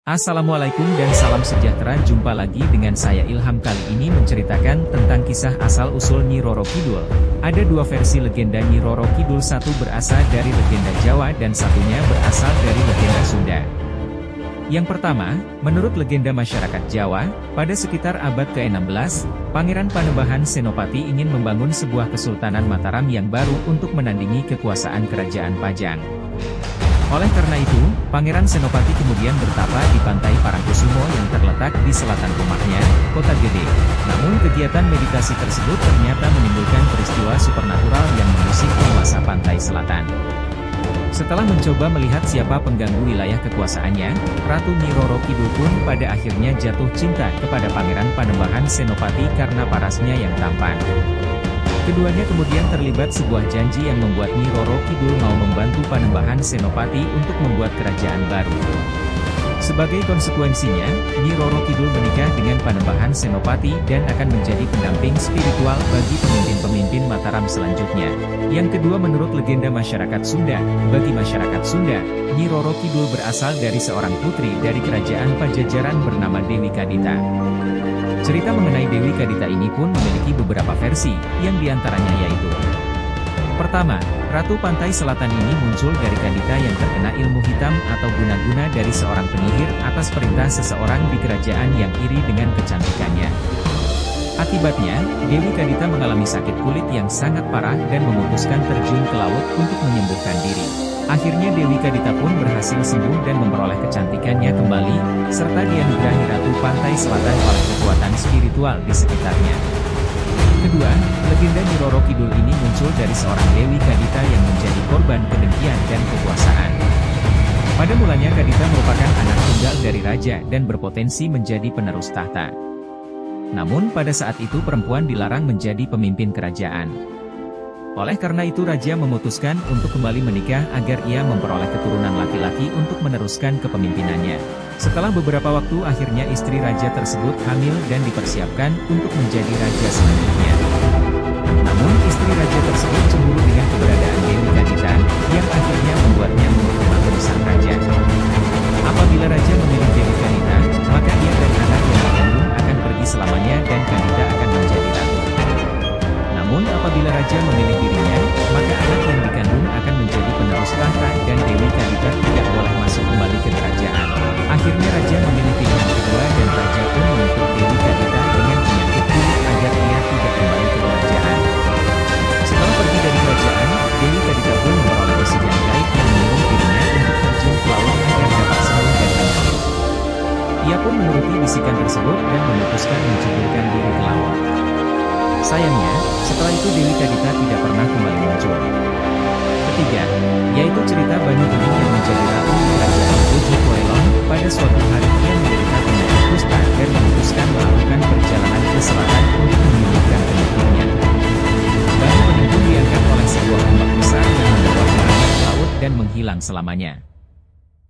Assalamualaikum dan salam sejahtera. Jumpa lagi dengan saya Ilham. Kali ini menceritakan tentang kisah asal-usul Nyi Roro Kidul. Ada dua versi legenda Nyi Roro Kidul, satu berasal dari legenda Jawa dan satunya berasal dari legenda Sunda. Yang pertama, menurut legenda masyarakat Jawa, pada sekitar abad ke-16, Pangeran Panembahan Senopati ingin membangun sebuah Kesultanan Mataram yang baru untuk menandingi kekuasaan Kerajaan Pajang. Oleh karena itu, Pangeran Senopati kemudian bertapa di pantai Parangkusumo yang terletak di selatan rumahnya, Kota Gede. Namun kegiatan meditasi tersebut ternyata menimbulkan peristiwa supernatural yang mengusik penguasa pantai selatan. Setelah mencoba melihat siapa pengganggu wilayah kekuasaannya, Ratu Nyi Roro Kidul pun pada akhirnya jatuh cinta kepada Pangeran Panembahan Senopati karena parasnya yang tampan. Keduanya kemudian terlibat sebuah janji yang membuat Nyi Roro Kidul mau membantu Panembahan Senopati untuk membuat kerajaan baru. Sebagai konsekuensinya, Nyi Roro Kidul menikah dengan Panembahan Senopati dan akan menjadi pendamping spiritual bagi pemimpin-pemimpin Mataram selanjutnya. Yang kedua, menurut legenda masyarakat Sunda, bagi masyarakat Sunda, Nyi Roro Kidul berasal dari seorang putri dari kerajaan Pajajaran bernama Dewi Kadita. Cerita mengenai Dewi Kadita ini pun memiliki beberapa versi, yang diantaranya yaitu: pertama, Ratu Pantai Selatan ini muncul dari Kadita yang terkena ilmu hitam atau guna-guna dari seorang penyihir atas perintah seseorang di kerajaan yang iri dengan kecantikannya. Akibatnya, Dewi Kadita mengalami sakit kulit yang sangat parah dan memutuskan terjun ke laut untuk menyembuhkan diri. Akhirnya Dewi Kadita pun berhasil sembuh dan memperoleh kecantikannya kembali, serta dianugerahi Ratu Pantai Selatan oleh kekuatan spiritual di sekitarnya. Kedua, legenda Nyi Roro Kidul ini muncul dari seorang Dewi Kadita yang menjadi korban kedengkian dan kekuasaan. Pada mulanya Kadita merupakan anak tunggal dari raja dan berpotensi menjadi penerus tahta. Namun pada saat itu perempuan dilarang menjadi pemimpin kerajaan. Oleh karena itu raja memutuskan untuk kembali menikah agar ia memperoleh keturunan laki-laki untuk meneruskan kepemimpinannya. Setelah beberapa waktu akhirnya istri raja tersebut hamil dan dipersiapkan untuk menjadi raja selanjutnya. Namun istri raja tersebut cemburu dengan keberadaan Dewi Kadita, yang akhirnya membuatnya menghukum sang raja. Apabila raja memilih Dewi Kadita, maka ia dan anak yang dikandung akan pergi selamanya dan Kadita akan menjadi ratu. Namun apabila raja memilih dirinya, maka anak yang dikandung akan menjadi penerus tahta dan Dewi Kadita tidak boleh masuk kembali ke kerajaan. Akhirnya raja memilih pilihan kedua dan raja pun menuntut Dewi Kadita dengan penyakit kulit agar ia tidak kembali ke kerajaan. Setelah pergi dari kerajaan, Dewi Kadita pun memperoleh besi yang gaib yang menyuruh dirinya untuk terjun ke laut agar dapat sembuh dan tenang. Ia pun menuruti bisikan tersebut dan memutuskan menceburkan diri ke laut. Sayangnya, setelah itu Dewi Kadita tidak pernah kembali muncul. Ketiga, yaitu cerita Banyu Bening yang menjadi ratu di kerajaan Bojokoelong. Pada suatu hari ia menderita penyakit kusta dan memutuskan melakukan perjalanan ke selatan untuk menyembuhkan penyakitnya. Banyu Bening pun diangkat oleh sebuah ombak besar dan membawanya ke laut dan menghilang selamanya.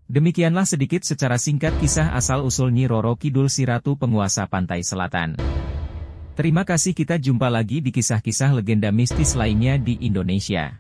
Demikianlah sedikit secara singkat kisah asal-usul Nyi Roro Kidul, si ratu penguasa pantai selatan. Terima kasih, kita jumpa lagi di kisah-kisah legenda mistis lainnya di Indonesia.